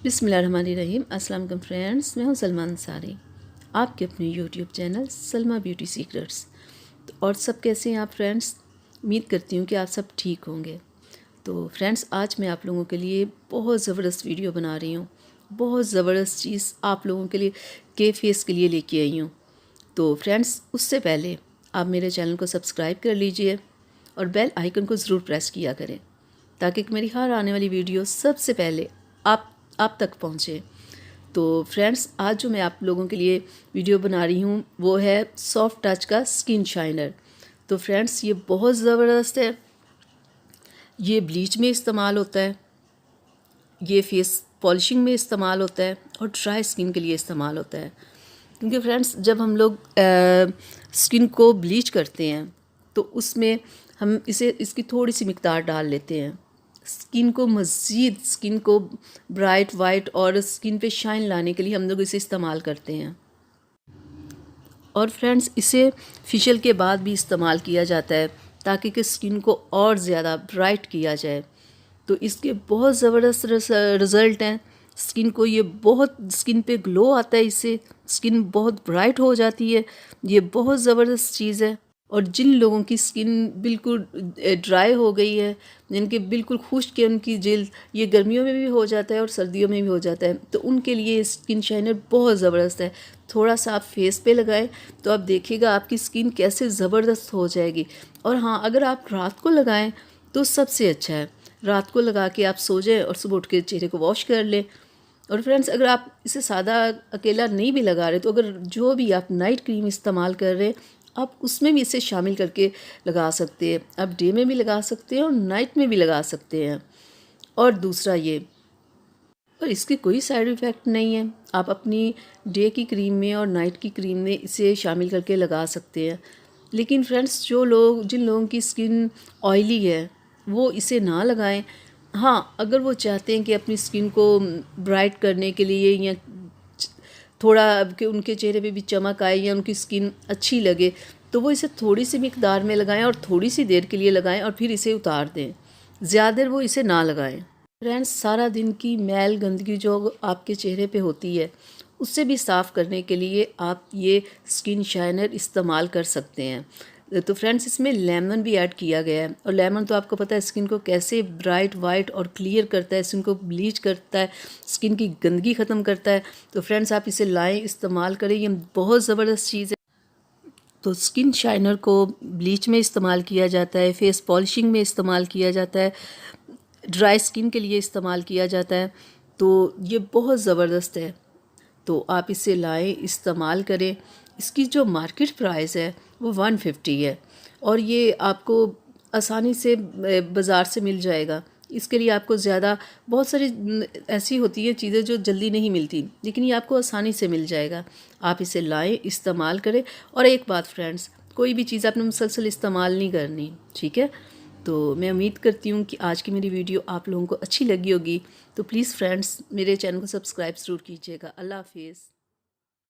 बिस्मिल्लाहिर्रहमानिर्रहीम। अस्सलाम वालेकुम फ्रेंड्स, मैं हूं सलमा अंसारी, आपके अपने YouTube channel Salma beauty secrets. और सब कैसे हैं आप फ्रेंड्स? उम्मीद करती हूं कि आप सब ठीक होंगे। तो फ्रेंड्स, आज मैं आप लोगों के लिए बहुत ज़बरदस्त वीडियो बना रही हूं। बहुत ज़बरदस्त चीज़ आप लोगों के लिए के फेस के लिए लेके आई हूँ। तो फ्रेंड्स, उससे पहले आप मेरे चैनल को सब्सक्राइब कर लीजिए और बेल आइकन को ज़रूर प्रेस किया करें, ताकि मेरी हर आने वाली वीडियो सबसे पहले आप तक पहुँचे। तो फ्रेंड्स, आज जो मैं आप लोगों के लिए वीडियो बना रही हूँ वो है सॉफ्ट टच का स्किन शाइनर। तो फ्रेंड्स, ये बहुत ज़बरदस्त है। ये ब्लीच में इस्तेमाल होता है, ये फेस पॉलिशिंग में इस्तेमाल होता है और ड्राई स्किन के लिए इस्तेमाल होता है। क्योंकि फ्रेंड्स, जब हम लोग स्किन को ब्लीच करते हैं तो उसमें हम इसकी थोड़ी सी मिकदार डाल लेते हैं। स्किन को ब्राइट वाइट और स्किन पे शाइन लाने के लिए हम लोग इसे इस्तेमाल करते हैं। और फ्रेंड्स, इसे फेशियल के बाद भी इस्तेमाल किया जाता है ताकि कि स्किन को और ज़्यादा ब्राइट किया जाए। तो इसके बहुत ज़बरदस्त रिज़ल्ट हैं। स्किन पे ग्लो आता है, इससे स्किन बहुत ब्राइट हो जाती है। ये बहुत ज़बरदस्त चीज़ है। और जिन लोगों की स्किन बिल्कुल ड्राई हो गई है, जिनके बिल्कुल खुश्क है उनकी जिल्द, ये गर्मियों में भी हो जाता है और सर्दियों में भी हो जाता है, तो उनके लिए स्किन शाइनर बहुत ज़बरदस्त है। थोड़ा सा आप फेस पे लगाएं तो आप देखिएगा आपकी स्किन कैसे ज़बरदस्त हो जाएगी। और हाँ, अगर आप रात को लगाएं तो सबसे अच्छा है। रात को लगा के आप सो जाएं और सुबह उठ के चेहरे को वॉश कर लें। और फ्रेंड्स, अगर आप इसे सादा अकेला नहीं भी लगा रहे तो अगर जो भी आप नाइट क्रीम इस्तेमाल कर रहे हैं, आप उसमें भी इसे शामिल करके लगा सकते हैं। आप डे में भी लगा सकते हैं और नाइट में भी लगा सकते हैं। और दूसरा ये, और इसके कोई साइड इफ़ेक्ट नहीं है। आप अपनी डे की क्रीम में और नाइट की क्रीम में इसे शामिल करके लगा सकते हैं। लेकिन फ्रेंड्स, जिन लोगों की स्किन ऑयली है वो इसे ना लगाएं। हाँ, अगर वो चाहते हैं कि अपनी स्किन को ब्राइट करने के लिए या थोड़ा कि उनके चेहरे पे भी चमक आए या उनकी स्किन अच्छी लगे, तो वो इसे थोड़ी सी मिकदार में लगाएं और थोड़ी सी देर के लिए लगाएं और फिर इसे उतार दें। ज़्यादा देर वो इसे ना लगाएं। फ्रेंड्स, सारा दिन की मैल गंदगी जो आपके चेहरे पे होती है, उससे भी साफ़ करने के लिए आप ये स्किन शाइनर इस्तेमाल कर सकते हैं। तो फ्रेंड्स, इसमें लेमन भी ऐड किया गया है। और लेमन तो आपको पता है स्किन को कैसे ब्राइट वाइट और क्लियर करता है, स्किन को ब्लीच करता है, स्किन की गंदगी ख़त्म करता है। तो फ्रेंड्स, आप इसे लाएँ, इस्तेमाल करें, ये बहुत ज़बरदस्त चीज़ है। तो स्किन शाइनर को ब्लीच में इस्तेमाल किया जाता है, फेस पॉलिशिंग में इस्तेमाल किया जाता है, ड्राई स्किन के लिए इस्तेमाल किया जाता है। तो ये बहुत ज़बरदस्त है। तो आप इसे लाएं, इस्तेमाल करें। इसकी जो मार्केट प्राइस है वो 150 है और ये आपको आसानी से बाज़ार से मिल जाएगा। इसके लिए आपको बहुत सारी ऐसी होती है चीज़ें जो जल्दी नहीं मिलती, लेकिन ये आपको आसानी से मिल जाएगा। आप इसे लाएं, इस्तेमाल करें। और एक बात फ्रेंड्स, कोई भी चीज़ आपने मुसलसल इस्तेमाल नहीं करनी, ठीक है? तो मैं उम्मीद करती हूँ कि आज की मेरी वीडियो आप लोगों को अच्छी लगी होगी। तो प्लीज़ फ्रेंड्स, मेरे चैनल को सब्सक्राइब ज़रूर कीजिएगा। अल्लाह हाफिज़।